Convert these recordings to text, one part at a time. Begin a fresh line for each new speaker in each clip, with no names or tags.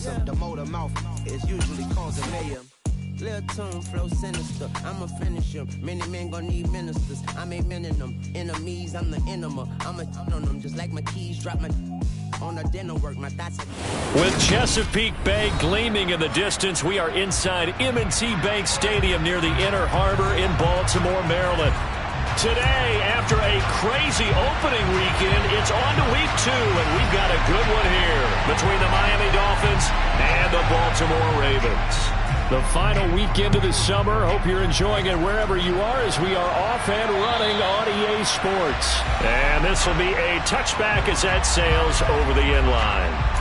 him. The motor mouth is usually causing mayhem. Lil' tune, flow sinister, I'ma finish him. Many men gon' need ministers, I'm aiming them. Enemies, I'm the enema. I'ma on them just like my keys, drop my on the dinner work, my thoughts.
With Chesapeake Bay gleaming in the distance, we are inside M&T Bank Stadium near the Inner Harbor in Baltimore, Maryland. Today, after a crazy opening weekend, it's on to week 2, and we've got a good one here between the Miami Dolphins and the Baltimore Ravens. The final weekend of the summer. Hope you're enjoying it wherever you are as we are off and running on EA Sports. And this will be a touchback as that sails over the end line.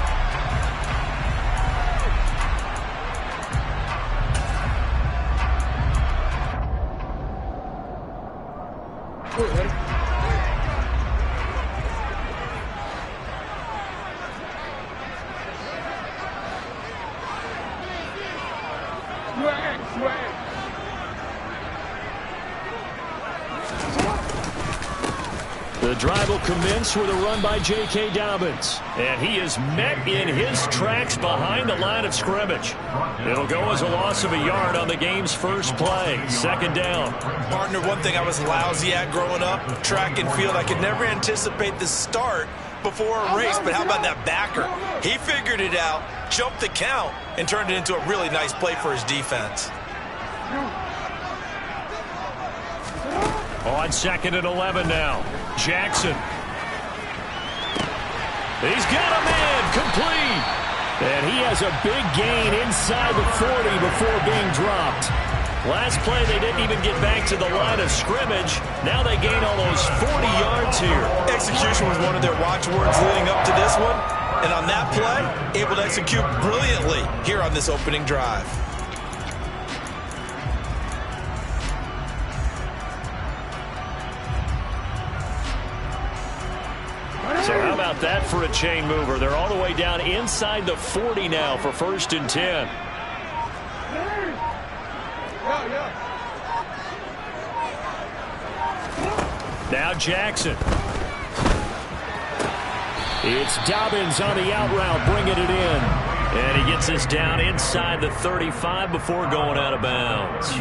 The drive will commence with a run by J.K. Dobbins. And he is met in his tracks behind the line of scrimmage. It'll go as a loss of a yard on the game's first play. Second down.
Partner, one thing I was lousy at growing up, track and field, I could never anticipate the start before a race. But how about that backer? He figured it out, jumped the count, and turned it into a really nice play for his defense.
On 2nd and 11 now. Jackson. He's got a man complete. And he has a big gain inside the 40 before being dropped. Last play, they didn't even get back to the line of scrimmage. Now they gain almost 40 yards here.
Execution was one of their watchwords leading up to this one. And on that play, able to execute brilliantly here on this opening drive.
So how about that for a chain mover? They're all the way down inside the 40 now for 1st and 10. Now Jackson. It's Dobbins on the out route, bringing it in. And he gets this down inside the 35 before going out of bounds.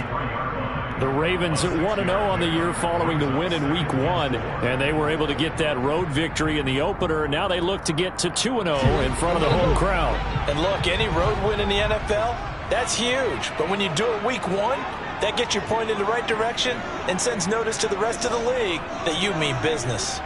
The Ravens at 1-0 on the year following the win in Week 1, and they were able to get that road victory in the opener. Now they look to get to 2-0 in front of the home crowd.
And look, any road win in the NFL, that's huge. But when you do it Week 1, that gets you pointed in the right direction and sends notice to the rest of the league that you mean business.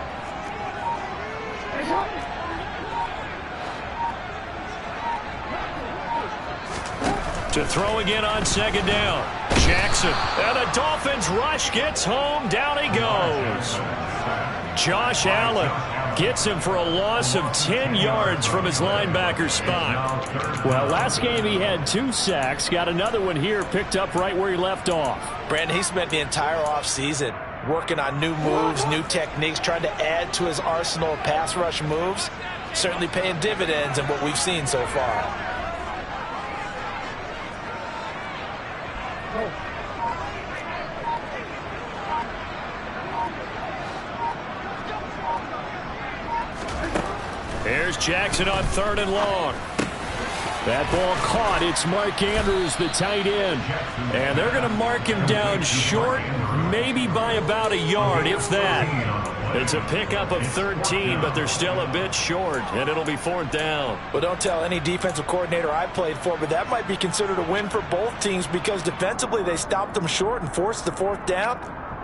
To throw again on 2nd down. Jackson. And the Dolphins rush gets home. Down he goes. Josh Allen gets him for a loss of 10 yards from his linebacker spot. Well, last game he had 2 sacks. Got another one here, picked up right where he left off.
Brandon, he spent the entire offseason working on new moves, new techniques, trying to add to his arsenal of pass rush moves. Certainly paying dividends in what we've seen so far.
Here's Jackson on 3rd and long. That ball caught. It's Mark Andrews, the tight end. And they're going to mark him down short, maybe by about a yard, if that. It's a pickup of 13, but they're still a bit short, and it'll be 4th down.
Well, don't tell any defensive coordinator I played for, but that might be considered a win for both teams because defensively they stopped them short and forced the 4th down.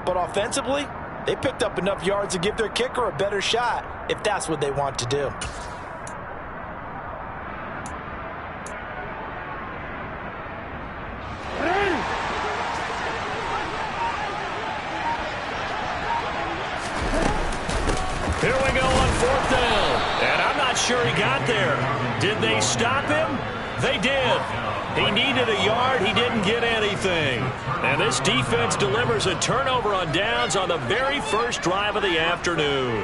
But offensively, they picked up enough yards to give their kicker a better shot if that's what they want to do.
Here we go on 4th down. And I'm not sure he got there. Did they stop him? They did. He needed a yard. He didn't get anything. And this defense delivers a turnover on downs on the very first drive of the afternoon.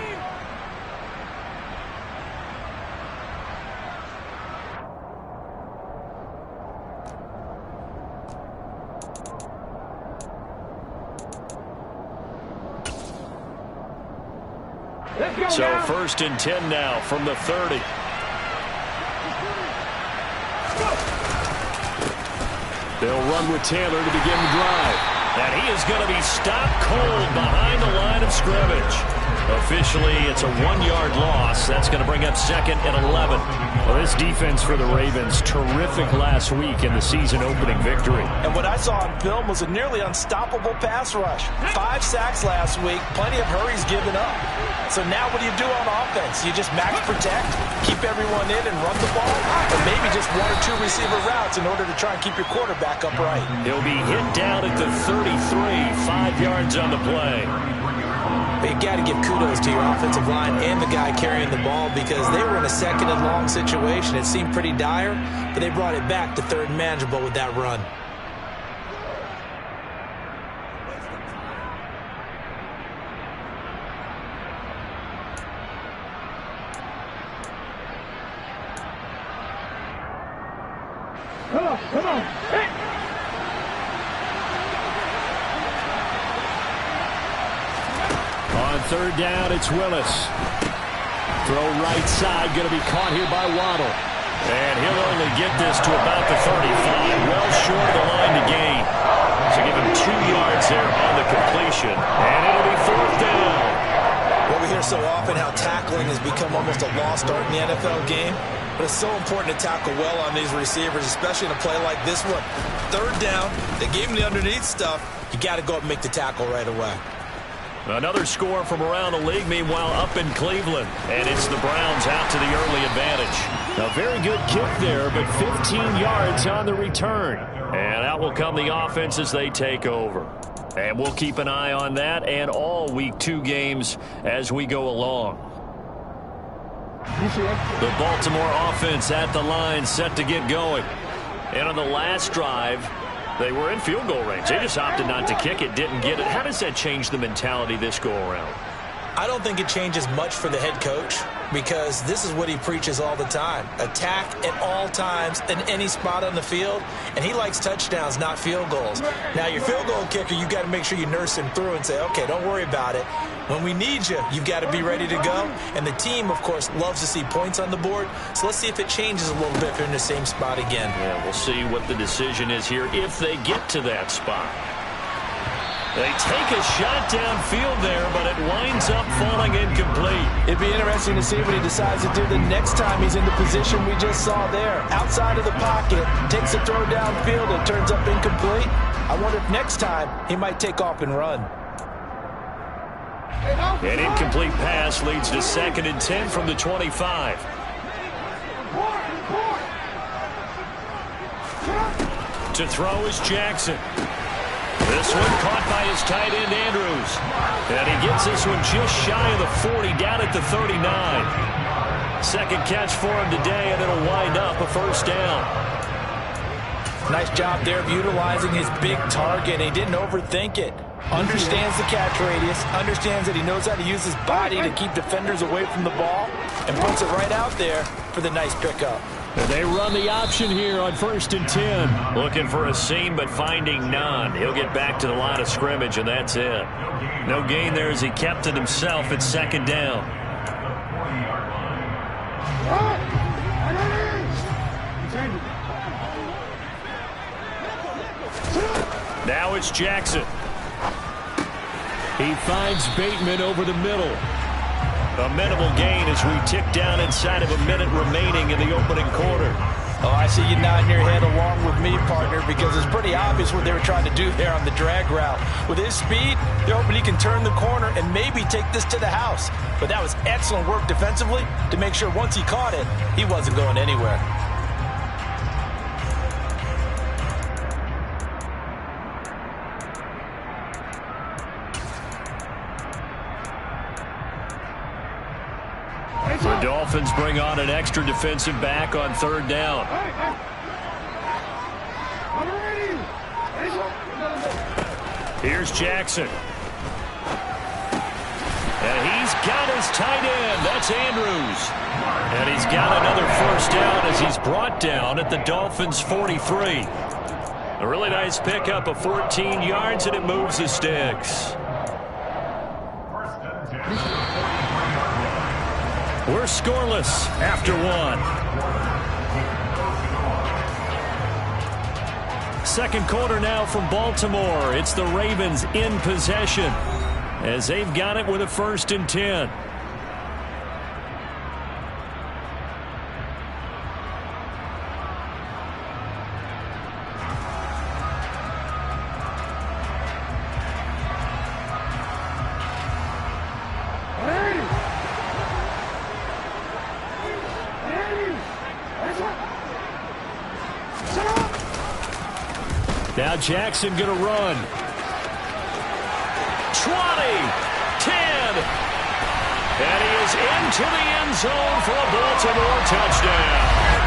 So 1st and 10 now from the 30. They'll run with Taylor to begin the drive. And he is going to be stopped cold behind the line of scrimmage. Officially, it's a 1-yard loss. That's going to bring up 2nd and 11. Well, this defense for the Ravens, terrific last week in the season-opening victory.
And what I saw on film was a nearly unstoppable pass rush. 5 sacks last week, plenty of hurries given up. So now what do you do on offense? You just max protect, keep everyone in and run the ball, or maybe just 1 or 2 receiver routes in order to try and keep your quarterback upright.
He'll be hit down at the 33, 5 yards on the play.
But you got to give kudos to your offensive line and the guy carrying the ball because they were in a 2nd and long situation. It seemed pretty dire, but they brought it back to 3rd and manageable with that run.
Come on. Hey.
On 3rd down, it's Willis. Throw right side, going to be caught here by Waddle. And he'll only get this to about the 35, well short of the line to gain. So give him 2 yards there on the completion, and it'll be 4th down.
Well, we hear so often how tackling has become almost a lost art in the NFL game. But it's so important to tackle well on these receivers, especially in a play like this one. 3rd down, they gave him the underneath stuff. You got to go up and make the tackle right away.
Another score from around the league, meanwhile, up in Cleveland. And it's the Browns out to the early advantage. A very good kick there, but 15 yards on the return. And out will come the offense as they take over. And we'll keep an eye on that and all Week 2 games as we go along. The Baltimore offense at the line, set to get going. And on the last drive, they were in field goal range. They just opted not to kick it, didn't get it. How does that change the mentality this go-around?
I don't think it changes much for the head coach because this is what he preaches all the time. Attack at all times in any spot on the field, and he likes touchdowns, not field goals. Now, your field goal kicker, you got to make sure you nurse him through and say, okay, don't worry about it. When we need you, you've got to be ready to go. And the team, of course, loves to see points on the board. So let's see if it changes a little bit if they're in the same spot again.
Yeah, we'll see what the decision is here if they get to that spot. They take a shot downfield there, but it winds up falling incomplete.
It'd be interesting to see what he decides to do the next time he's in the position we just saw there. Outside of the pocket, takes a throw downfield, it turns up incomplete. I wonder if next time he might take off and run.
An incomplete pass leads to 2nd and 10 from the 25. To throw is Jackson. This one caught by his tight end, Andrews. And he gets this one just shy of the 40, down at the 39. 2nd catch for him today, and it'll wind up a 1st down.
Nice job there of utilizing his big target. He didn't overthink it. Understands the catch radius, understands that he knows how to use his body to keep defenders away from the ball, and puts it right out there for the nice pickup.
And they run the option here on 1st and 10. Looking for a seam, but finding none. He'll get back to the line of scrimmage, and that's it. No gain there as he kept it himself at 2nd down. Now it's Jackson. He finds Bateman over the middle. A minimal gain as we tick down inside of a minute remaining in the opening quarter.
Oh, I see you nodding your head along with me, partner, because it's pretty obvious what they were trying to do there on the drag route. With his speed, they're hoping he can turn the corner and maybe take this to the house. But that was excellent work defensively to make sure once he caught it, he wasn't going anywhere.
The Dolphins bring on an extra defensive back on 3rd down. Here's Jackson. And he's got his tight end. That's Andrews. And he's got another 1st down as he's brought down at the Dolphins' 43. A really nice pickup of 14 yards, and it moves the sticks. We're scoreless after 1. second quarter now from Baltimore. It's the Ravens in possession as they've got it with a 1st and 10. Now Jackson going to run. 20, 10, and he is into the end zone for a Baltimore touchdown.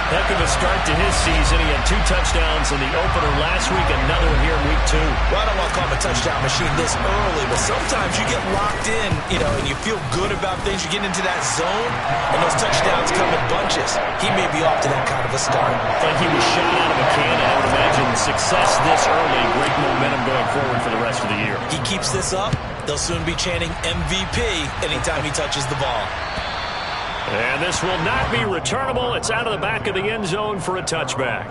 Heck of a start to his season. He had 2 touchdowns in the opener last week, another one here in week 2.
Well, I don't want to call him a touchdown machine this early, but sometimes you get locked in, and you feel good about things. You get into that zone, and those touchdowns come in bunches. He may be off to that kind of a start.
Like he was shot out of a cannon. I would imagine success this early, great momentum going forward for the rest of the year.
He keeps this up, they'll soon be chanting MVP anytime he touches the ball.
And this will not be returnable. It's out of the back of the end zone for a touchback.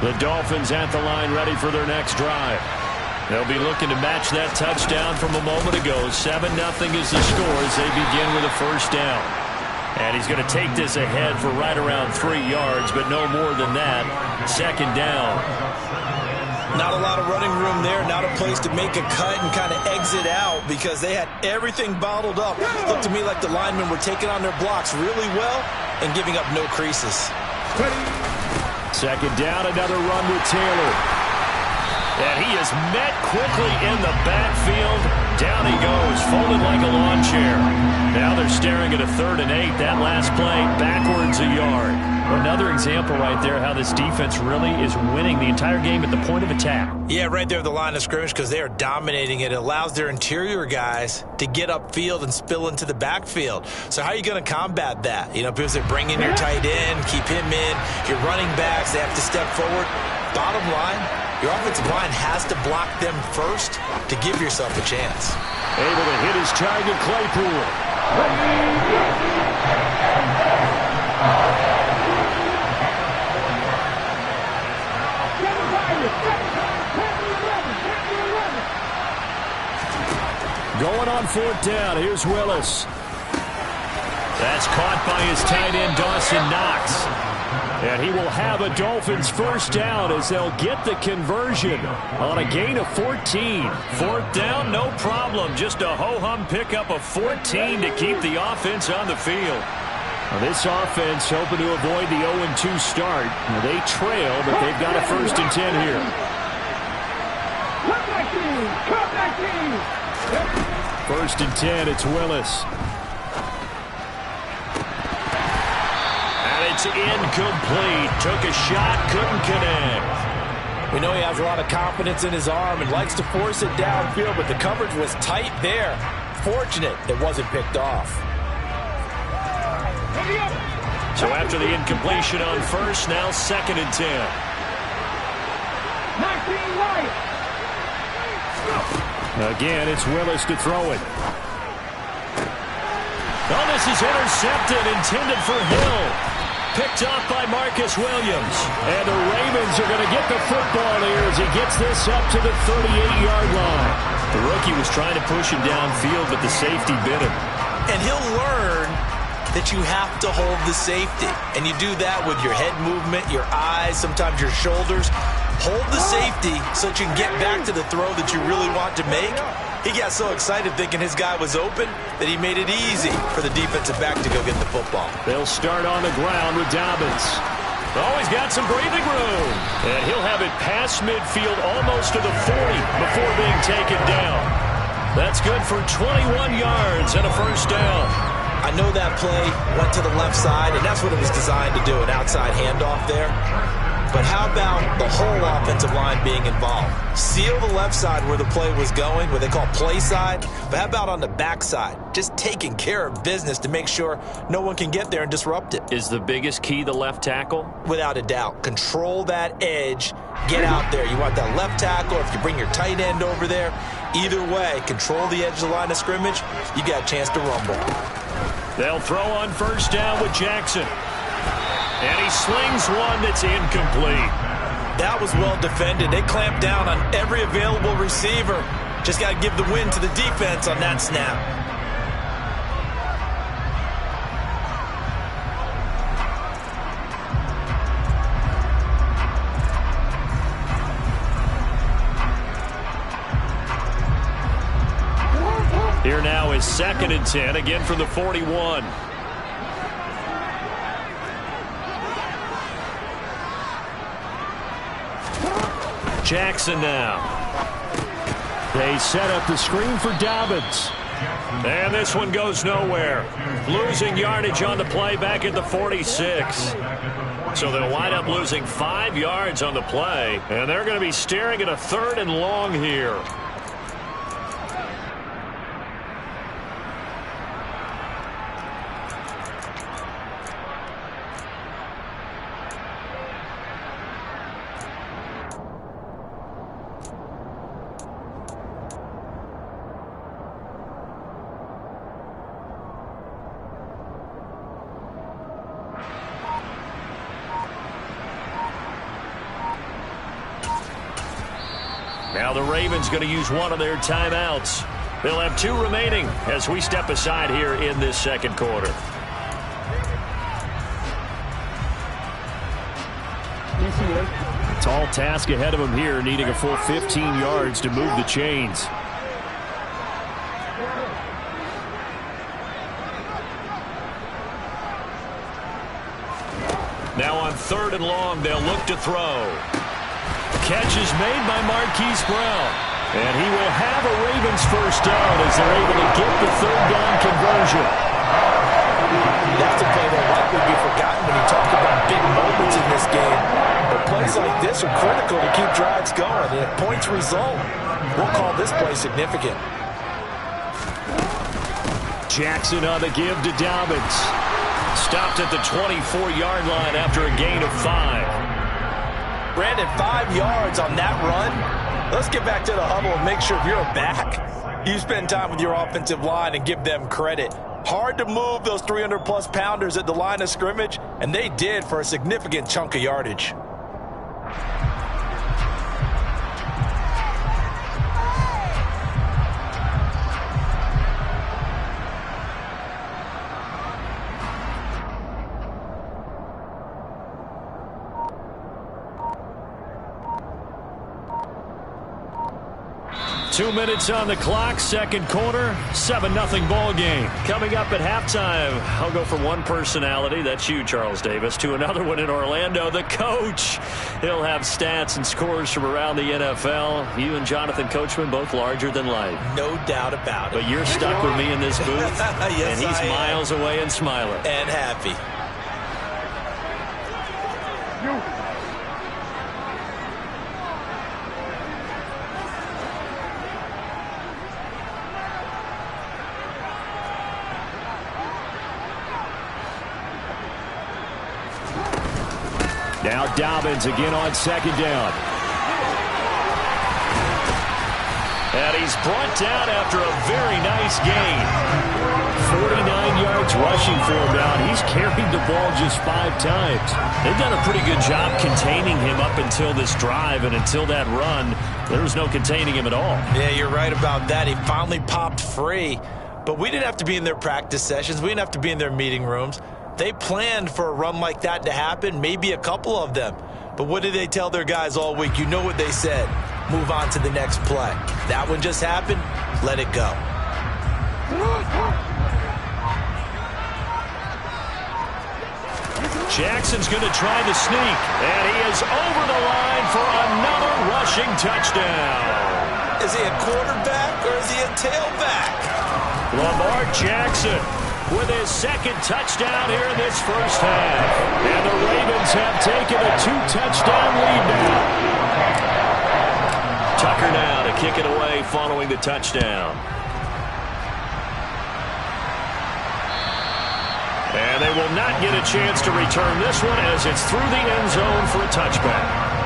The Dolphins at the line, ready for their next drive. They'll be looking to match that touchdown from a moment ago. 7-0 is the score as they begin with a 1st down. And he's going to take this ahead for right around 3 yards, but no more than that. 2nd down.
Not a lot of running room there. Not a place to make a cut and kind of exit out because they had everything bottled up. Looked to me like the linemen were taking on their blocks really well and giving up no creases.
2nd down, another run with Taylor. And he is met quickly in the backfield. Down he goes, folded like a lawn chair. Now they're staring at a 3rd and 8. That last play, backwards a yard. Another example right there how this defense really is winning the entire game at the point of attack.
Yeah, right there at the line of scrimmage because they are dominating it. It allows their interior guys to get upfield and spill into the backfield. So how are you going to combat that? People say bring in your tight end, keep him in. Your running backs, they have to step forward. Bottom line, your offensive line has to block them first to give yourself a chance.
Able to hit his target, Claypool. Going on 4th down. Here's Willis. That's caught by his tight end, Dawson Knox. And he will have a Dolphins 1st down as they'll get the conversion on a gain of 14. 4th down, no problem. Just a ho-hum pickup of 14 to keep the offense on the field. Now this offense hoping to avoid the 0-2 start. Now they trail, but they've got a 1st and 10 here. 1st and 10, it's Willis. It's incomplete. Took a shot, couldn't connect.
We know he has a lot of confidence in his arm and likes to force it downfield, but the coverage was tight there. Fortunate it wasn't picked off.
So after the incompletion on 1st, now 2nd and 10. Again, it's Willis to throw it. Oh, this is intercepted, intended for Hill. Picked off by Marcus Williams. And the Ravens are going to get the football here as he gets this up to the 38-yard line. The rookie was trying to push him downfield, but the safety bit him.
And he'll learn that you have to hold the safety. And you do that with your head movement, your eyes, sometimes your shoulders. Hold the safety so that you can get back to the throw that you really want to make. He got so excited thinking his guy was open that he made it easy for the defensive back to go get the football.
They'll start on the ground with Dobbins. Oh, he's got some breathing room. And he'll have it past midfield almost to the 40 before being taken down. That's good for 21 yards and a 1st down.
I know that play went to the left side, and that's what it was designed to do, an outside handoff there. But how about the whole offensive line being involved? Seal the left side where the play was going, what they call play side. But how about on the back side? Just taking care of business to make sure no one can get there and disrupt it.
Is the biggest key the left tackle?
Without a doubt. Control that edge. Get out there. You want that left tackle. If you bring your tight end over there, either way, control the edge of the line of scrimmage, you got a chance to rumble.
They'll throw on first down with Jackson. And he slings one that's incomplete.
That was well defended. They clamped down on every available receiver. Just got to give the win to the defense on that snap.
Here now is 2nd and 10, again from the 41. Jackson now. They set up the screen for Dobbins. And this one goes nowhere. Losing yardage on the play back at the 46. So they'll wind up losing 5 yards on the play. And they're going to be staring at a 3rd and long here. Now the Ravens going to use one of their timeouts. They'll have 2 remaining as we step aside here in this 2nd quarter. Tall task ahead of him here, needing a full 15 yards to move the chains. Now on 3rd and long, they'll look to throw. Catch is made by Marquise Brown. And he will have a Ravens first down as they're able to get the 3rd down conversion.
That's a play that likely be forgotten when you talk about big moments in this game. But plays like this are critical to keep drives going. And if points result, we'll call this play significant.
Jackson on the give to Dobbins. Stopped at the 24-yard line after a gain of 5.
Brandon, 5 yards on that run. Let's get back to the huddle and make sure if you're a back, you spend time with your offensive line and give them credit. Hard to move those 300-plus pounders at the line of scrimmage, and they did for a significant chunk of yardage.
Two minutes on the clock, 2nd quarter, 7-0 ball game. Coming up at halftime, I'll go from one personality, that's you, Charles Davis, to another one in Orlando, the coach. He'll have stats and scores from around the NFL. You and Jonathan Coachman, both larger than life.
No doubt about it.
But you're stuck with me in this booth,
yes,
and he's miles away and smiling.
And happy.
Now Dobbins again on 2nd down. And he's brought down after a very nice gain. 49 yards rushing for him now. He's carried the ball just 5 times. They've done a pretty good job containing him up until this drive, and until that run, there was no containing him at all.
Yeah, you're right about that. He finally popped free. But we didn't have to be in their practice sessions. We didn't have to be in their meeting rooms. They planned for a run like that to happen, maybe a couple of them. But what did they tell their guys all week? You know what they said. Move on to the next play. That one just happened. Let it go.
Jackson's going to try the sneak. And he is over the line for another rushing touchdown.
Is he a quarterback or is he a tailback?
Lamar Jackson with his 2nd touchdown here in this first half. And the Ravens Dolphins have taken a 2-touchdown lead now. Tucker now to kick it away following the touchdown. And they will not get a chance to return this one as it's through the end zone for a touchback.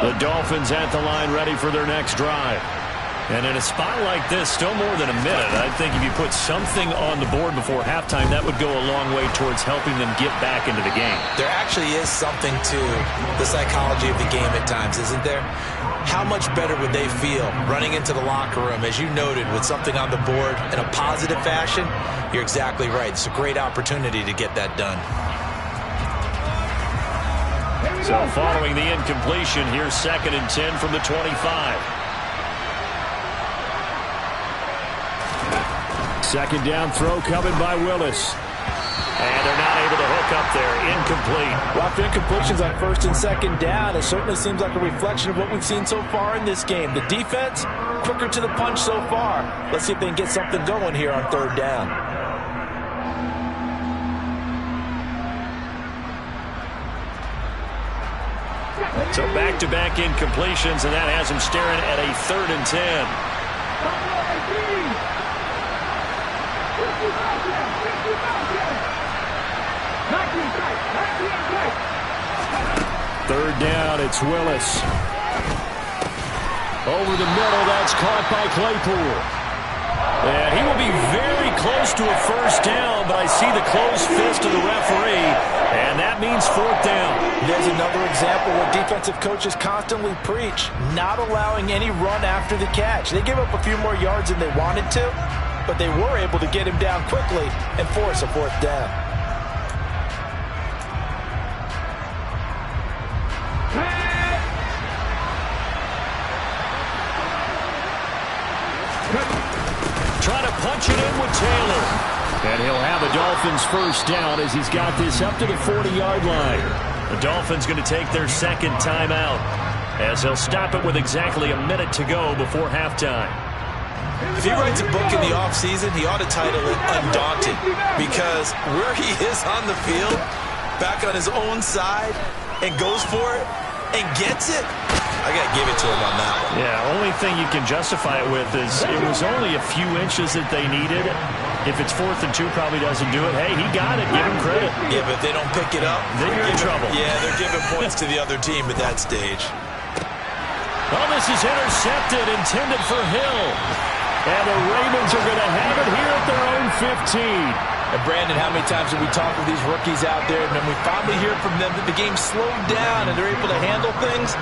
The Dolphins at the line ready for their next drive. And in a spot like this, still more than a minute, I think if you put something on the board before halftime, that would go a long way towards helping them get back into the game.
There actually is something to the psychology of the game at times, isn't there? How much better would they feel running into the locker room, as you noted, with something on the board in a positive fashion? You're exactly right. It's a great opportunity to get that done.
So following the incompletion, here's 2nd and 10 from the 25. Second down throw coming by Willis. And they're not able to hook up there. Incomplete.
Rough incompletions on 1st and 2nd down. It certainly seems like a reflection of what we've seen so far in this game. The defense, quicker to the punch so far. Let's see if they can get something going here on 3rd down.
So back-to-back incompletions, and that has him staring at a 3rd and 10. Third down, it's Willis. Over the middle, that's caught by Claypool. And he will be very close to a 1st down, but I see the closed fist of the referee, and that means 4th down.
There's another example where defensive coaches constantly preach, not allowing any run after the catch. They give up a few more yards than they wanted to, but they were able to get him down quickly and force a 4th down.
Trying to punch it in with Taylor. And he'll have the Dolphins 1st down as he's got this up to the 40-yard line. The Dolphins going to take their 2nd timeout as they'll stop it with exactly a minute to go before halftime.
If he writes a book in the offseason, he ought to title it Undaunted, because where he is on the field, back on his own side, and goes for it and gets it, I got to give it to him on that one.
Yeah, only thing you can justify it with is it was only a few inches that they needed. If it's 4th and 2, probably doesn't do it. Hey, he got it. Give him credit.
Yeah, but if they don't pick it up,
then you're in trouble.
Yeah, they're giving points to the other team at that stage.
Well, this is intercepted, intended for Hill. And the Ravens are going to have it here at their own 15.
And Brandon, how many times have we talked with these rookies out there, and then we finally hear from them that the game slowed down and they're able to handle things?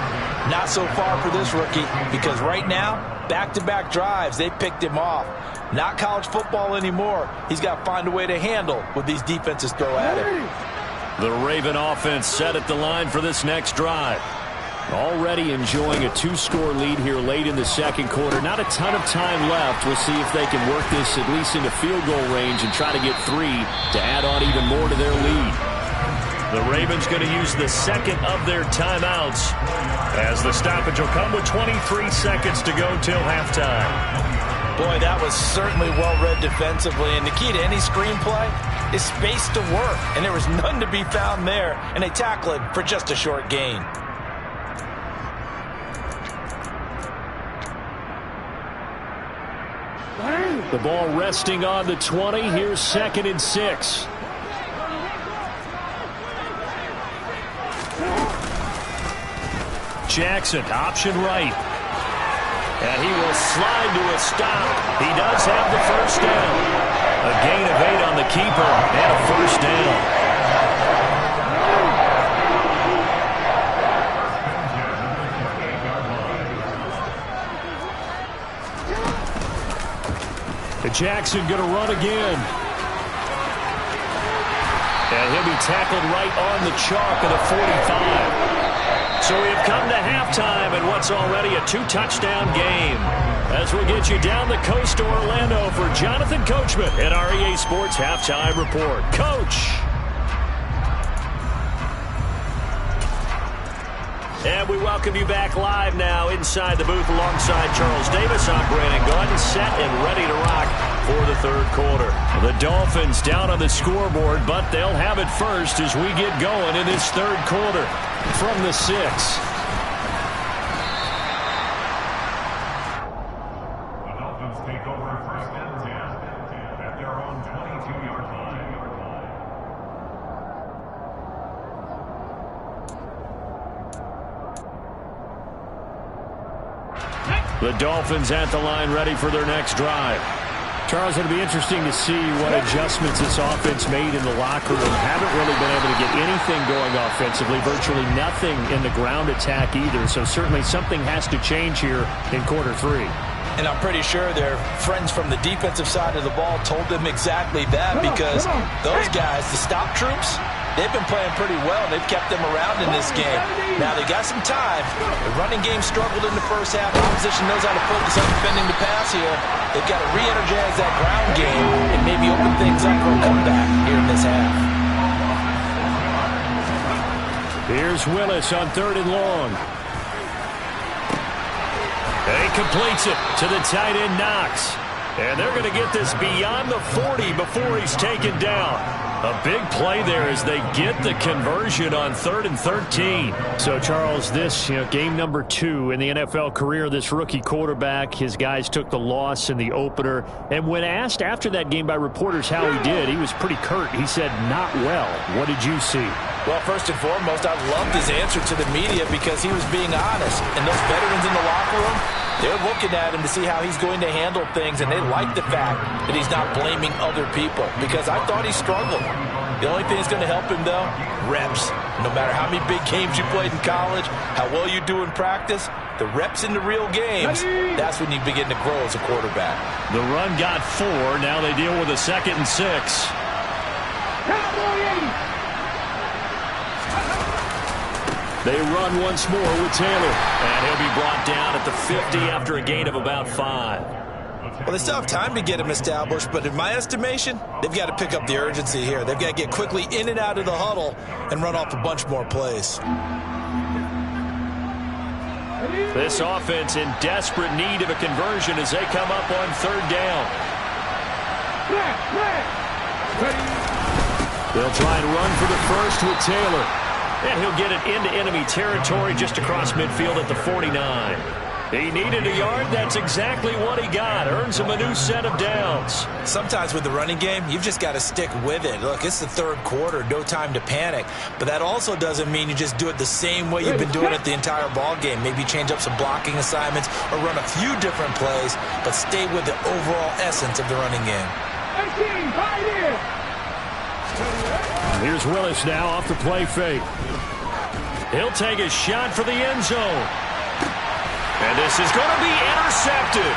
Not so far for this rookie, because right now, back-to-back drives, they picked him off. Not college football anymore. He's got to find a way to handle what these defenses throw at him.
The Raven offense set at the line for this next drive. Already enjoying a 2-score lead here late in the 2nd quarter. Not a ton of time left. We'll see if they can work this at least into field goal range and try to get 3 to add on even more to their lead. The Ravens going to use the 2nd of their timeouts as the stoppage will come with 23 seconds to go till halftime.
Boy, that was certainly well-read defensively, and the key to any screenplay is space to work, and there was none to be found there, and they tackle it for just a short gain.
The ball resting on the 20. Here's 2nd and 6. Jackson, option right. And he will slide to a stop. He does have the 1st down. A gain of 8 on the keeper and a 1st down. Jackson going to run again. And he'll be tackled right on the chalk of the 45. So we have come to halftime in what's already a 2-touchdown game. As we get you down the coast to Orlando for Jonathan Coachman at our EA Sports Halftime Report. Coach. And we welcome you back live now inside the booth alongside Charles Davis. I'm Brandon Gaudin, set and ready to rock for the third quarter. The Dolphins down on the scoreboard, but they'll have it first as we get going in this third quarter from the 6. The Dolphins at the line ready for their next drive. Charles, it'll be interesting to see what adjustments this offense made in the locker room. Haven't really been able to get anything going offensively, virtually nothing in the ground attack either. So certainly something has to change here in quarter 3.
And I'm pretty sure their friends from the defensive side of the ball told them exactly that, because those guys, the stop troops, they've been playing pretty well. They've kept them around in this game. Now, they got some time. The running game struggled in the first half. Opposition knows how to focus on defending the pass here. They've got to re-energize that ground game and maybe open things up for a comeback here in this half.
Here's Willis on 3rd and long. And he completes it to the tight end, Knox. And they're going to get this beyond the 40 before he's taken down. A big play there as they get the conversion on 3rd and 13. So, Charles, this, game number 2 in the NFL career, this rookie quarterback, his guys took the loss in the opener. And when asked after that game by reporters how he did, he was pretty curt. He said, not well. What did you see?
Well, first and foremost, I loved his answer to the media because he was being honest. And those veterans in the locker room, they're looking at him to see how he's going to handle things, and they like the fact that he's not blaming other people, because I thought he struggled. The only thing that's going to help him, though, reps. No matter how many big games you played in college, how well you do in practice, the reps in the real games, that's when you begin to grow as a quarterback.
The run got 4. Now they deal with a 2nd and 6. They run once more with Taylor, and he'll be brought down at the 50 after a gain of about 5.
Well, they still have time to get him established, but in my estimation, they've got to pick up the urgency here. They've got to get quickly in and out of the huddle and run off a bunch more plays.
This offense in desperate need of a conversion as they come up on 3rd down. They'll try and run for the first with Taylor. And he'll get it into enemy territory just across midfield at the 49. He needed a yard. That's exactly what he got. Earns him a new set of downs.
Sometimes with the running game, you've just got to stick with it. Look, it's the 3rd quarter. No time to panic. But that also doesn't mean you just do it the same way you've been doing it the entire ball game. Maybe change up some blocking assignments or run a few different plays, but stay with the overall essence of the running game.
Here's Willis now off the play fake. He'll take a shot for the end zone. And this is going to be intercepted.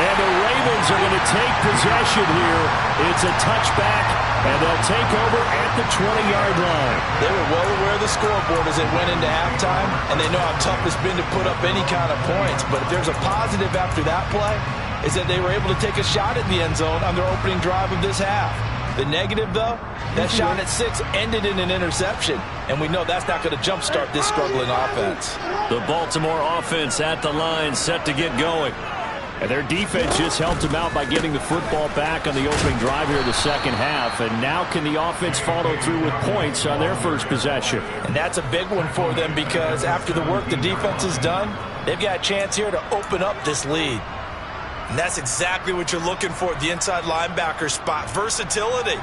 And the Ravens are going to take possession here. It's a touchback, and they'll take over at the 20-yard line.
They were well aware of the scoreboard as they went into halftime, and they know how tough it's been to put up any kind of points. But if there's a positive after that play, is that they were able to take a shot at the end zone on their opening drive of this half. The negative, though, that shot at 6 ended in an interception, and we know that's not going to jumpstart this struggling offense.
The Baltimore offense at the line, set to get going. And their defense just helped them out by getting the football back on the opening drive here in the second half. And now can the offense follow through with points on their first possession?
And that's a big one for them, because after the work the defense has done, they've got a chance here to open up this lead. And that's exactly what you're looking for at the inside linebacker spot. Versatility.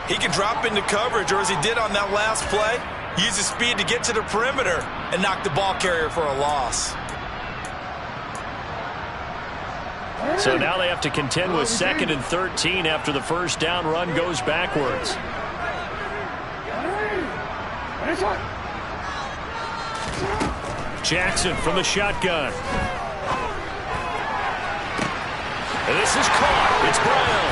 He can drop into coverage, or as he did on that last play, use his speed to get to the perimeter and knock the ball carrier for a loss.
So now they have to contend with 2nd and 13 after the first down run goes backwards. Jackson from the shotgun. And this is caught. It's Brown.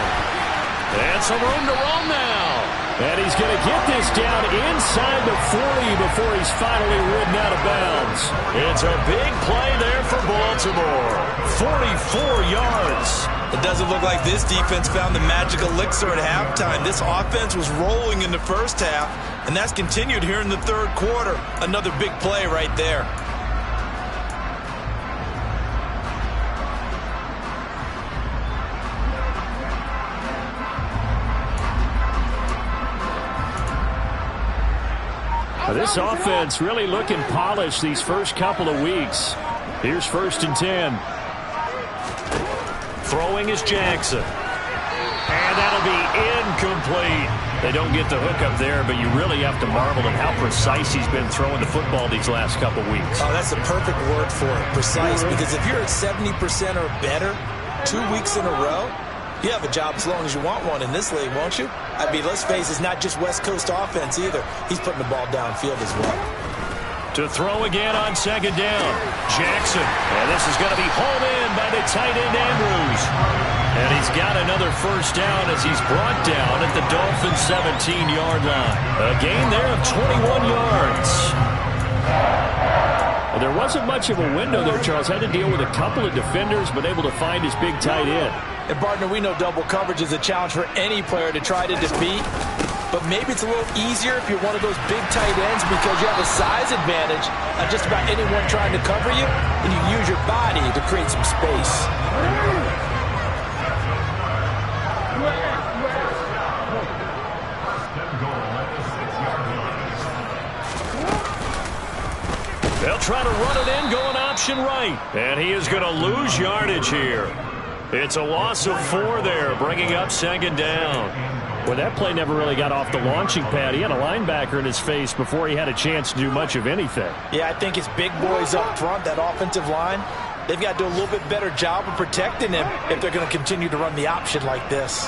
And some room to run now. And he's going to get this down inside the 40 before he's finally ridden out of bounds. It's a big play there for Baltimore. 44 yards.
It doesn't look like this defense found the magic elixir at halftime. This offense was rolling in the first half, and that's continued here in the third quarter. Another big play right there.
This offense really looking polished these first couple of weeks. Here's 1st and 10. Throwing is Jackson. And that'll be incomplete. They don't get the hook up there, but you really have to marvel at how precise he's been throwing the football these last couple weeks.
Oh, that's the perfect word for it, precise, because if you're at 70% or better 2 weeks in a row, you have a job as long as you want one in this league, won't you? I mean, let's face it, it's not just West Coast offense either. He's putting the ball downfield as well.
To throw again on 2nd down. Jackson. And this is going to be hauled in by the tight end Andrews. And he's got another 1st down as he's brought down at the Dolphins' 17-yard line. A gain there of 21 yards. There wasn't much of a window there, Charles. Had to deal with a couple of defenders, but able to find his big tight end.
And, partner, we know double coverage is a challenge for any player to try to defeat. But maybe it's a little easier if you're one of those big tight ends because you have a size advantage on just about anyone trying to cover you, and you use your body to create some space.
They'll try to run it in, going option right. And he is going to lose yardage here. It's a loss of 4 there, bringing up 2nd down. Well, that play never really got off the launching pad. He had a linebacker in his face before he had a chance to do much of anything.
Yeah, I think it's big boys up front, that offensive line. They've got to do a little bit better job of protecting him if they're going to continue to run the option like this.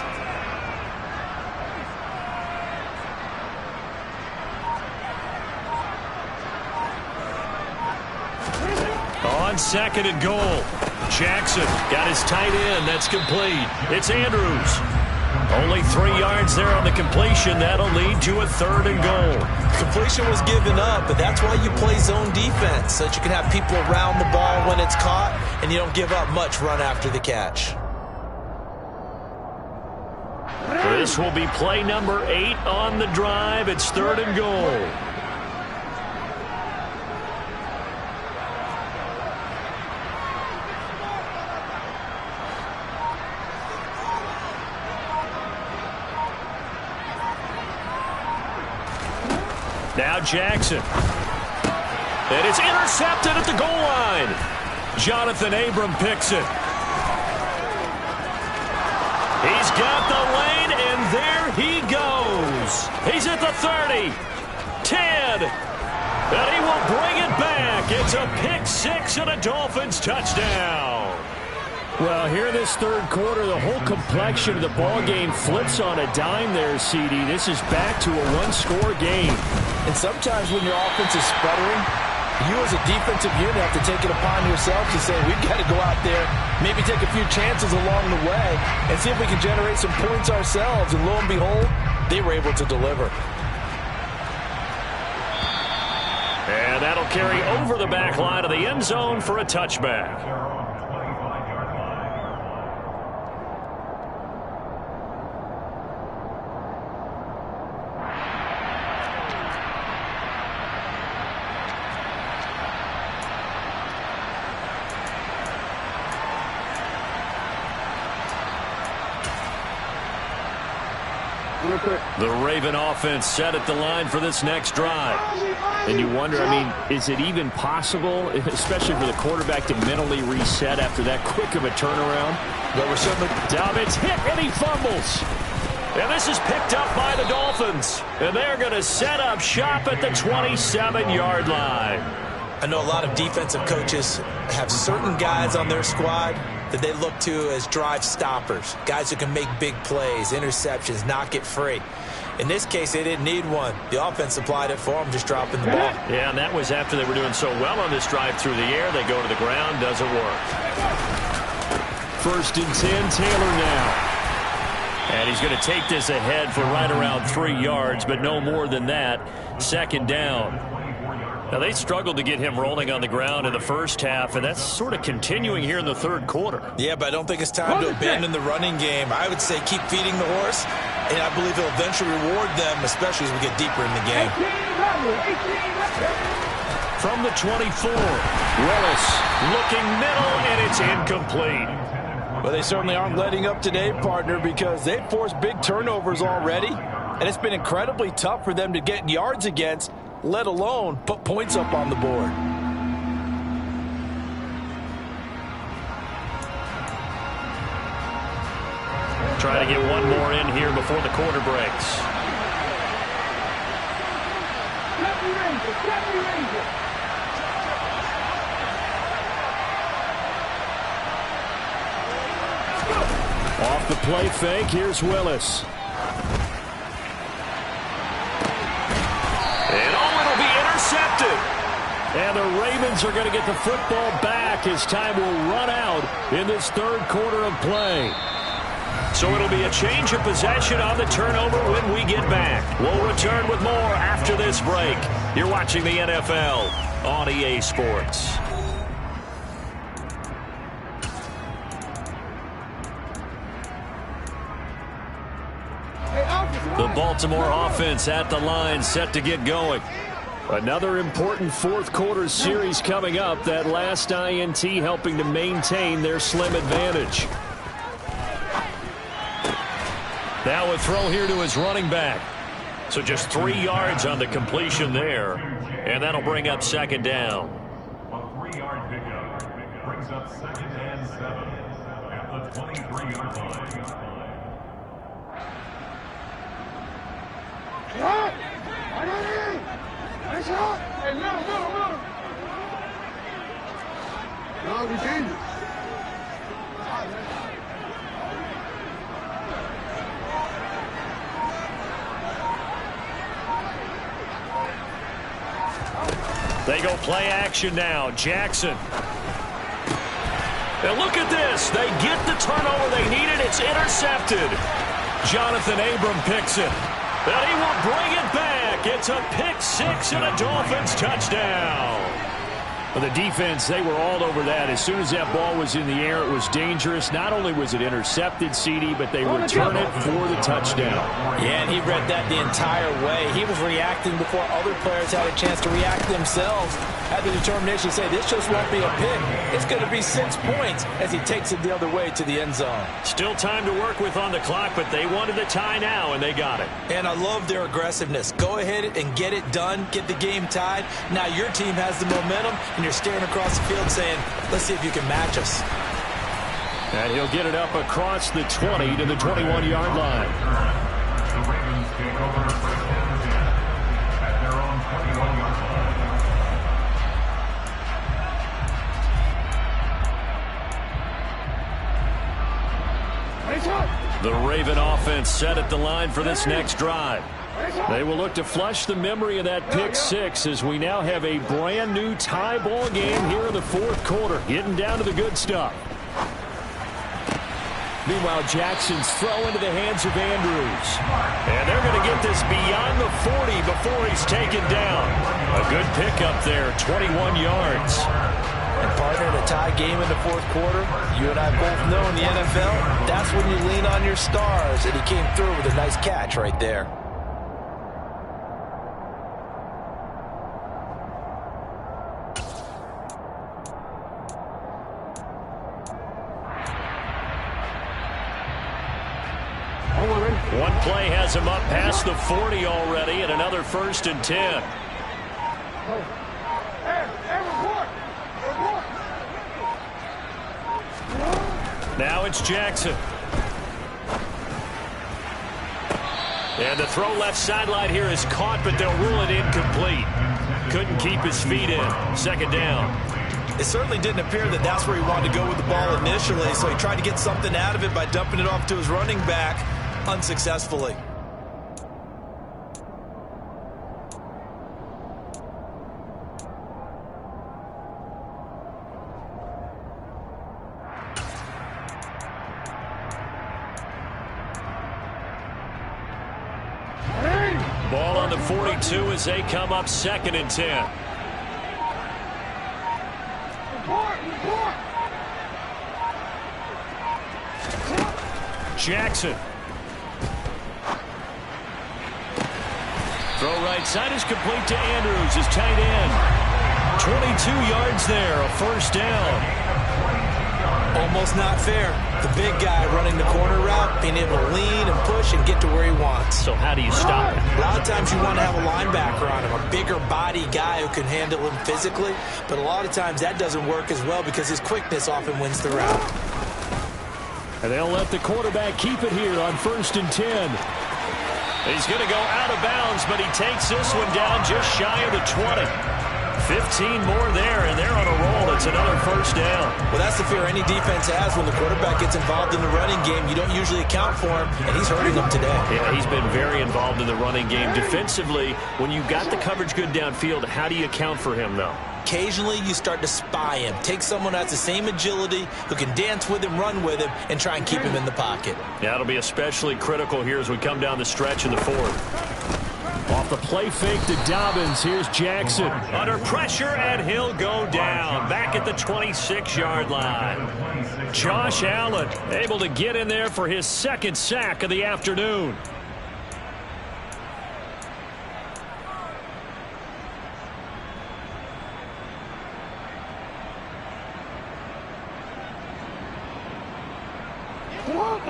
On 2nd and goal. Jackson got his tight end. That's complete. It's Andrews. Only 3 yards there on the completion. That'll lead to a 3rd and goal.
Completion was given up, but that's why you play zone defense, so that you can have people around the ball when it's caught, and you don't give up much run after the catch.
This will be play number 8 on the drive. It's 3rd and goal. Now Jackson. And it's intercepted at the goal line. Jonathan Abram picks it. He's got the lane, and there he goes. He's at the 30, 10, and he will bring it back. It's a pick 6 and a Dolphins touchdown. Well, here in this third quarter, the whole complexion of the ball game flips on a dime there, CD. This is back to a one-score game.
And sometimes when your offense is sputtering, you as a defensive unit have to take it upon yourself to say, we've got to go out there, maybe take a few chances along the way, and see if we can generate some points ourselves. And lo and behold, they were able to deliver.
And that'll carry over the back line of the end zone for a touchback. The Raven offense set at the line for this next drive. And you wonder, I mean, is it even possible, especially for the quarterback, to mentally reset after that quick of a turnaround?
But we're certainly...
Dobbins hit and he fumbles. And this is picked up by the Dolphins. And they're going to set up shop at the 27-yard line.
I know a lot of defensive coaches have certain guys on their squad that they look to as drive stoppers, guys who can make big plays, interceptions, knock it free. In this case, they didn't need one. The offense supplied it for them, just dropping the ball.
Yeah, and that was after they were doing so well on this drive through the air. They go to the ground, doesn't work. 1st and 10, Taylor now. And he's going to take this ahead for right around 3 yards, but no more than that. 2nd down. Now, they struggled to get him rolling on the ground in the first half, and that's sort of continuing here in the third quarter.
Yeah, but I don't think it's time to abandon the running game. I would say keep feeding the horse, and I believe it'll eventually reward them, especially as we get deeper in the game.
From the 24, Willis looking middle, and it's incomplete.
Well, they certainly aren't letting up today, partner, because they've forced big turnovers already, and it's been incredibly tough for them to get yards against, let alone put points up on the board.
Try to get one more in here before the quarter breaks. Off the play fake, here's Willis. And it'll be intercepted. And the Ravens are going to get the football back as time will run out in this third quarter of play. So it'll be a change of possession on the turnover when we get back. We'll return with more after this break. You're watching the NFL on EA Sports. The Baltimore offense at the line, set to get going. Another important fourth quarter series coming up. That last INT helping to maintain their slim advantage. Now a throw here to his running back. So just 3 yards on the completion there. And that'll bring up second down.
A 3-yard pickup brings up 2nd and 7 at the 23-yard line.
They go play action now. Jackson. And look at this. They get the turnover they needed. It's intercepted. Jonathan Abram picks it. And he will bring it back. It's a pick six and a Dolphins touchdown. Well, the defense, they were all over that. As soon as that ball was in the air, it was dangerous. Not only was it intercepted, CD, but they return it for the touchdown.
Yeah, and he read that the entire way. He was reacting before other players had a chance to react themselves. Had the determination to say, this just won't be a pick. It's going to be 6 points as he takes it the other way to the end zone.
Still time to work with on the clock, but they wanted the tie now, and they got it.
And I love their aggressiveness. Go ahead and get it done. Get the game tied. Now your team has the momentum, and you're staring across the field saying, let's see if you can match us.
And he'll get it up across the 20 to the 21-yard line.
The Ravens take over first and 10 at their own 21-yard line.
The Raven offense set at the line for this next drive. They will look to flush the memory of that pick six as we now have a brand new tie ball game here in the fourth quarter, getting down to the good stuff. Meanwhile, Jackson's throw into the hands of Andrews. And they're going to get this beyond the 40 before he's taken down. A good pickup there, 21 yards.
And partner, in a tie game in the fourth quarter, you and I both know in the NFL, that's when you lean on your stars. And he came through with a nice catch right there.
One play has him up past the 40 already, and another 1st and 10. Now it's Jackson. And the throw left sideline here is caught, but they'll rule it incomplete. Couldn't keep his feet in. Second down.
It certainly didn't appear that that's where he wanted to go with the ball initially, so he tried to get something out of it by dumping it off to his running back unsuccessfully.
Ball on the 42 as they come up 2nd and 10. Jackson. Throw right side is complete to Andrews, his tight end. 22 yards there, a first down.
Almost not fair. The big guy running the corner route, being able to lean and push and get to where he wants.
So how do you stop it?
A lot of times you want to have a linebacker on him, a bigger body guy who can handle him physically, but a lot of times that doesn't work as well because his quickness often wins the route.
And they'll let the quarterback keep it here on 1st and 10. He's going to go out of bounds, but he takes this one down just shy of the 20. 15 more there, and they're on a roll. It's another first down.
Well, that's the fear any defense has when the quarterback gets involved in the running game. You don't usually account for him, and he's hurting them today.
Yeah, he's been very involved in the running game. Defensively, when you got the coverage good downfield, how do you account for him, though?
Occasionally, you start to spy him. Take someone who has the same agility, who can dance with him, run with him, and try and keep him in the pocket.
Yeah, it'll be especially critical here as we come down the stretch in the fourth. Off the play fake to Dobbins. Here's Jackson. Under pressure, and he'll go down. Back at the 26-yard line. Josh Allen able to get in there for his second sack of the afternoon.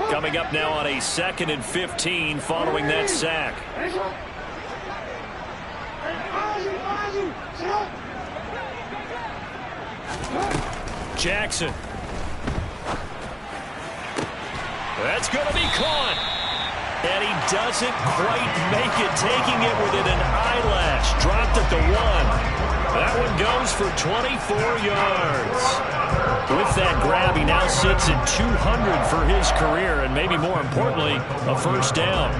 Coming up now on a 2nd and 15 following that sack. Jackson. That's going to be caught. And he doesn't quite make it, taking it within an eyelash. Dropped at the 1. That one goes for 24 yards. With that grab, he now sits at 200 for his career, and maybe more importantly, a first down.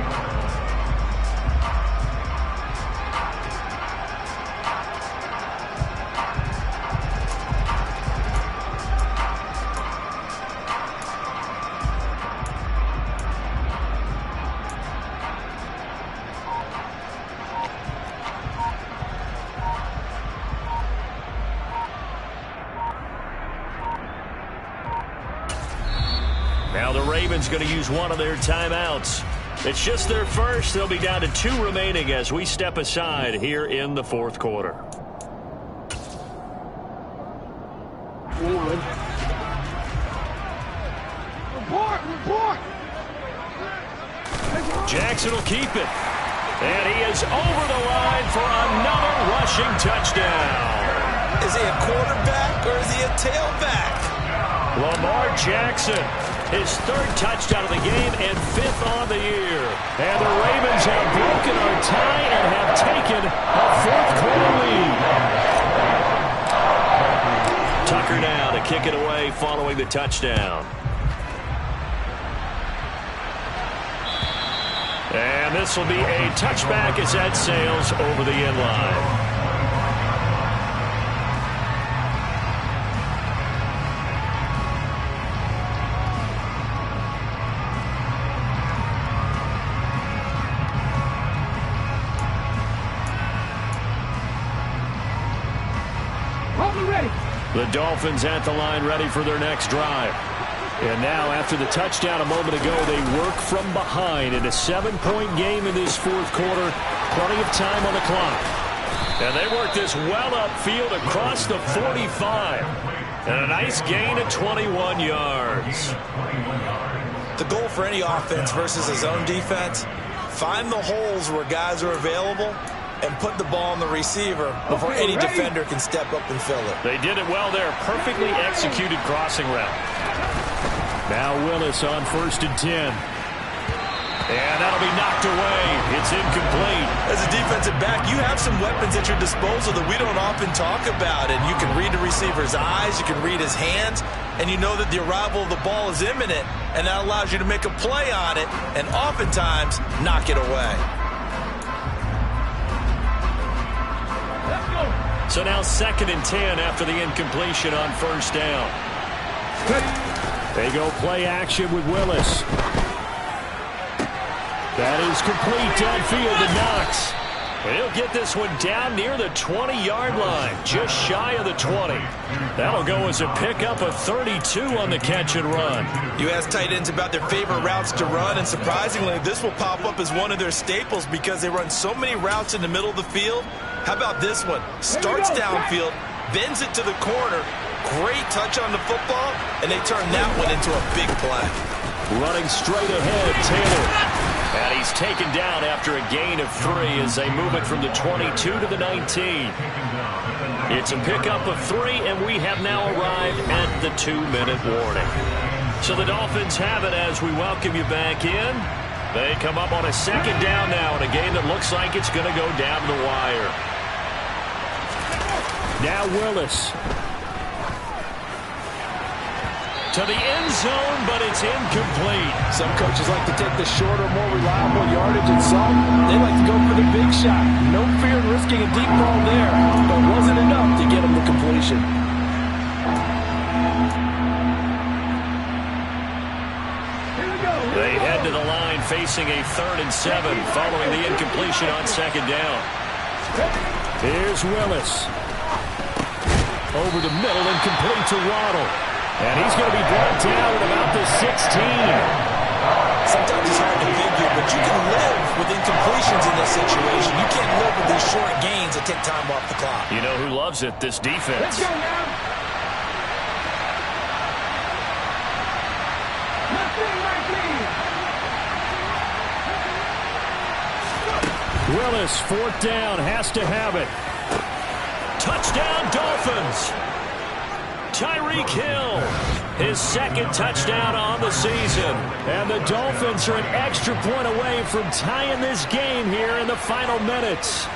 Now the Ravens going to use one of their timeouts. It's just their first. They'll be down to 2 remaining as we step aside here in the fourth quarter. Jackson will keep it. And he is over the line for another rushing touchdown.
Is he a quarterback or is he a tailback?
Lamar Jackson, his 3rd touchdown of the game and 5th on the year. And the Ravens have broken our tie and have taken a 4th quarter lead. Tucker now to kick it away following the touchdown. And this will be a touchback as that sails over the end line. The Dolphins at the line ready for their next drive. And now after the touchdown a moment ago, they work from behind in a 7-point game in this fourth quarter. Plenty of time on the clock. And they work this well upfield across the 45. And a nice gain of 21 yards.
The goal for any offense versus his own defense, find the holes where guys are available and put the ball on the receiver before any defender can step up and fill it.
They did it well there. Perfectly executed crossing route. Now Willis on 1st and 10. And that'll be knocked away. It's incomplete.
As a defensive back, you have some weapons at your disposal that we don't often talk about. And you can read the receiver's eyes, you can read his hands, and you know that the arrival of the ball is imminent, and that allows you to make a play on it and oftentimes knock it away.
So now 2nd and 10 after the incompletion on 1st down. They go play action with Willis. That is complete downfield to Knox. He'll get this one down near the 20-yard line, just shy of the 20. That'll go as a pickup of 32 on the catch and run.
You ask tight ends about their favorite routes to run, and surprisingly, this will pop up as one of their staples because they run so many routes in the middle of the field. How about this one? Starts downfield, bends it to the corner, great touch on the football, and they turn that one into a big play.
Running straight ahead, Taylor. And he's taken down after a gain of 3 as they move it from the 22 to the 19. It's a pickup of 3, and we have now arrived at the 2-minute warning. So the Dolphins have it as we welcome you back in. They come up on a second down now in a game that looks like it's going to go down the wire. Now Willis. To the end zone, but it's incomplete.
Some coaches like to take the shorter, more reliable yardage, and some, they like to go for the big shot. No fear in risking a deep ball there, but wasn't enough to get him the completion.
They head to the line facing a 3rd and 7 following the incompletion on second down. Here's Willis. Over the middle and complete to Waddle. And he's going to be brought down at about the 16.
Sometimes it's hard to figure, but you can live with incompletions in this situation. You can't live with these short gains that take time off the clock.
You know who loves it? This defense.
Let's go now.
Willis, 4th down, has to have it. Touchdown, Dolphins. Tyreek Hill, his 2nd touchdown on the season. And the Dolphins are an extra point away from tying this game here in the final minutes.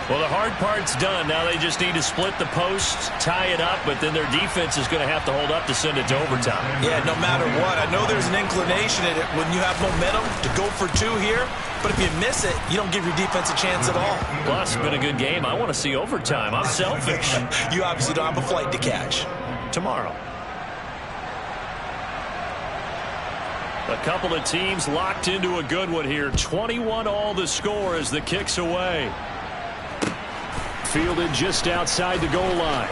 Well, the hard part's done. Now they just need to split the posts, tie it up, but then their defense is going to have to hold up to send it to overtime.
Yeah, no matter what. I know there's an inclination in it when you have momentum to go for 2 here, but if you miss it, you don't give your defense a chance at all.
Plus, it's been a good game. I want to see overtime. I'm selfish.
You obviously don't have a flight to catch.
Tomorrow. A couple of teams locked into a good one here. 21-all the score as the kick's away. Fielded just outside the goal line.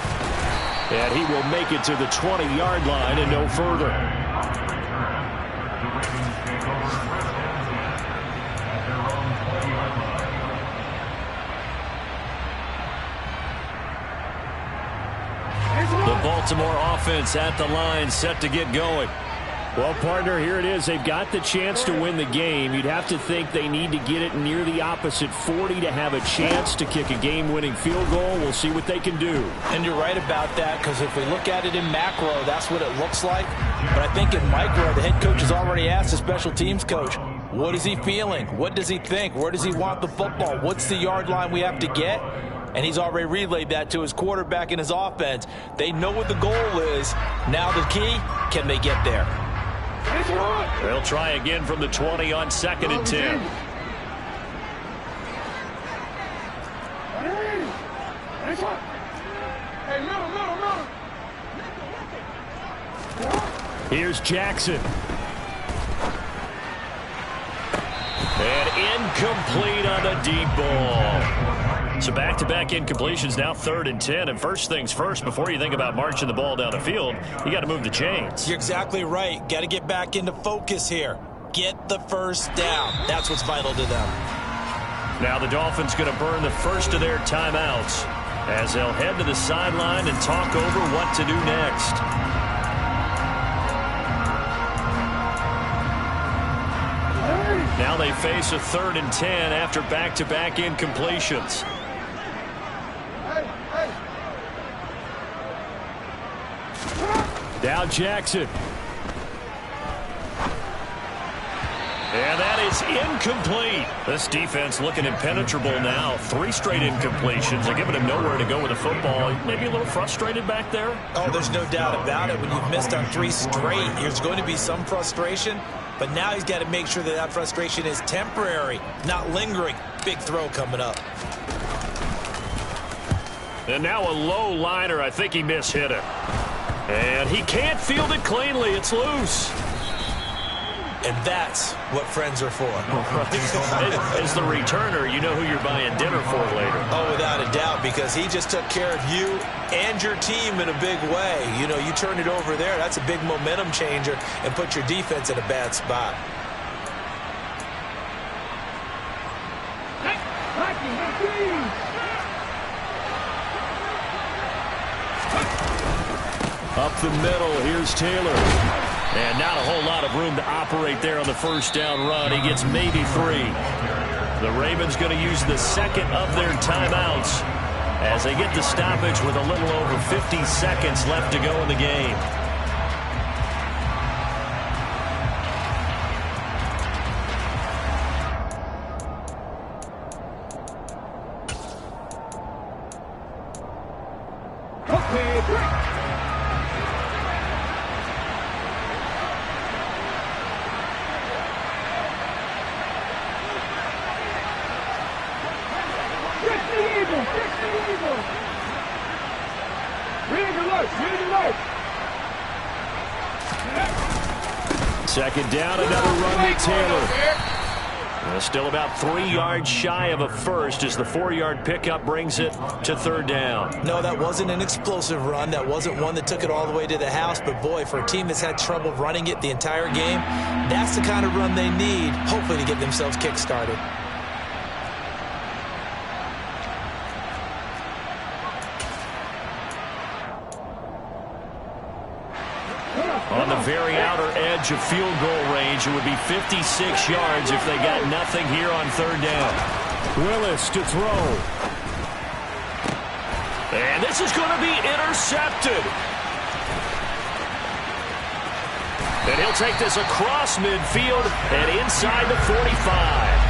And he will make it to the 20-yard line and no further. The Baltimore offense at the line, set to get going. Well, partner, here it is. They've got the chance to win the game. You'd have to think they need to get it near the opposite 40 to have a chance to kick a game-winning field goal. We'll see what they can do.
And you're right about that, because if we look at it in macro, that's what it looks like. But I think in micro, the head coach has already asked the special teams coach, what is he feeling? What does he think? Where does he want the football? What's the yard line we have to get? And he's already relayed that to his quarterback and his offense. They know what the goal is. Now the key, can they get there?
They'll try again from the 20 on 2nd and 10. Here's Jackson. And incomplete on the deep ball. So back-to-back incompletions, now 3rd and 10. And first things first, before you think about marching the ball down the field, you got to move the chains.
You're exactly right. Got to get back into focus here. Get the first down. That's what's vital to them.
Now the Dolphins going to burn the first of their timeouts as they'll head to the sideline and talk over what to do next. Now they face a 3rd and 10 after back-to-back incompletions. Now Jackson. And that is incomplete. This defense looking impenetrable now. 3 straight incompletions. They're giving him nowhere to go with the football. Maybe a little frustrated back there?
Oh, there's no doubt about it. When you've missed on 3 straight, there's going to be some frustration. But now he's got to make sure that that frustration is temporary, not lingering. Big throw coming up.
And now a low liner. I think he mishit it. And he can't field it cleanly. It's loose.
And that's what friends are for.
As the returner, you know who you're buying dinner for later.
Oh, without a doubt, because he just took care of you and your team in a big way. You know, you turn it over there, that's a big momentum changer and put your defense in a bad spot.
Up the middle, here's Taylor. And not a whole lot of room to operate there on the first down run. He gets maybe 3. The Ravens going to use the second of their timeouts as they get the stoppage with a little over 50 seconds left to go in the game. Second down, another run to Taylor. Still about 3 yards shy of a first as the 4-yard pickup brings it to third down.
No, that wasn't an explosive run. That wasn't one that took it all the way to the house. But, boy, for a team that's had trouble running it the entire game, that's the kind of run they need, hopefully, to get themselves kick-started.
On the very outer edge of field goal range, it would be 56 yards if they got nothing here on third down. Willis to throw. And this is going to be intercepted. And he'll take this across midfield and inside the 45.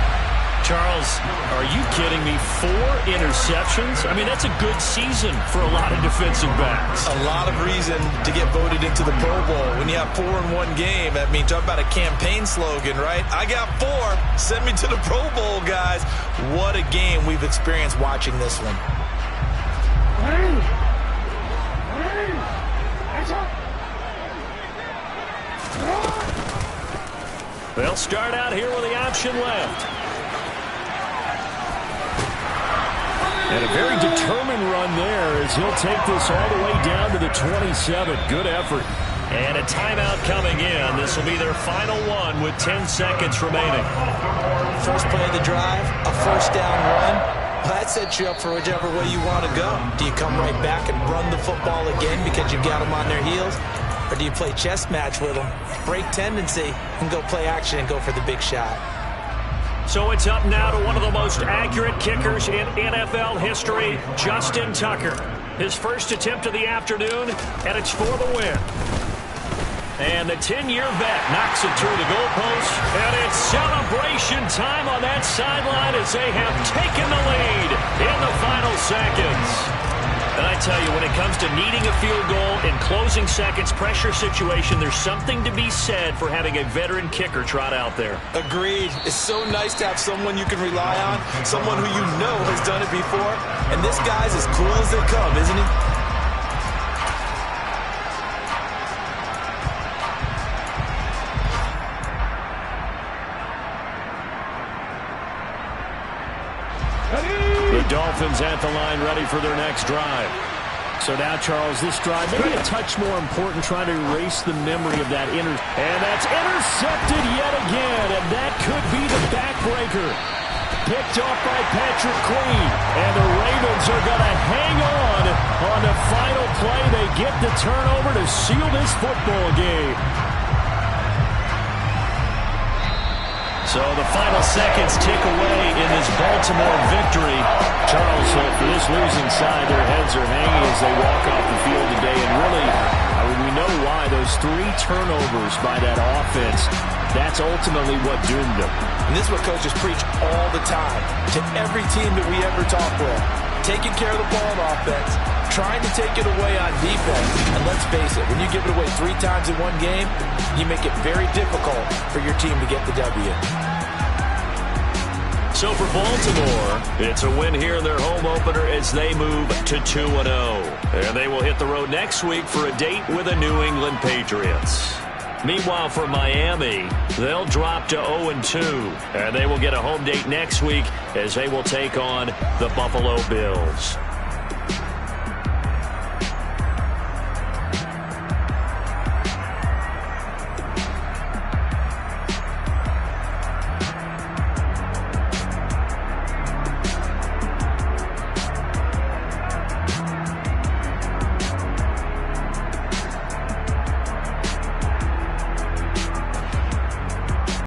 Charles, are you kidding me? 4 interceptions? I mean, that's a good season for a lot of defensive backs.
A lot of reason to get voted into the Pro Bowl. When you have 4 in one game, I mean, talk about a campaign slogan, right? I got 4. Send me to the Pro Bowl, guys. What a game we've experienced watching this one.
They'll start out here with the option left. And a very determined run there as he'll take this all the way down to the 27. Good effort. And a timeout coming in. This will be their final one with 10 seconds remaining.
First play of the drive, a first down run. Well, that sets you up for whichever way you want to go. Do you come right back and run the football again because you've got them on their heels? Or do you play chess match with them, break tendency, and go play action and go for the big shot?
So it's up now to one of the most accurate kickers in NFL history, Justin Tucker. His first attempt of the afternoon, and it's for the win. And the 10-year vet knocks it through the goalpost, and it's celebration time on that sideline as they have taken the lead in the final seconds. And I tell you, when it comes to needing a field goal in closing seconds, pressure situation, there's something to be said for having a veteran kicker trot out there.
Agreed. It's so nice to have someone you can rely on, someone who you know has done it before. And this guy's as cool as they come, isn't he?
The Dolphins at the line, ready for their next drive. So now, Charles, this drive maybe a touch more important, trying to erase the memory of that and that's intercepted yet again, and that could be the backbreaker. Picked off by Patrick Queen, and the Ravens are going to hang on the final play. They get the turnover to seal this football game. So the final seconds tick away in this Baltimore victory. Charles, for this losing side, their heads are hanging as they walk off the field today. And really, we know why. Those 3 turnovers by that offense, that's ultimately what doomed them.
And this is what coaches preach all the time to every team that we ever talk with. Taking care of the ball on offense, trying to take it away on defense. And let's face it, when you give it away 3 times in one game, you make it very difficult for your team to get the W.
So for Baltimore, it's a win here in their home opener as they move to 2-0. And they will hit the road next week for a date with the New England Patriots. Meanwhile, for Miami, they'll drop to 0-2, and they will get a home date next week as they will take on the Buffalo Bills.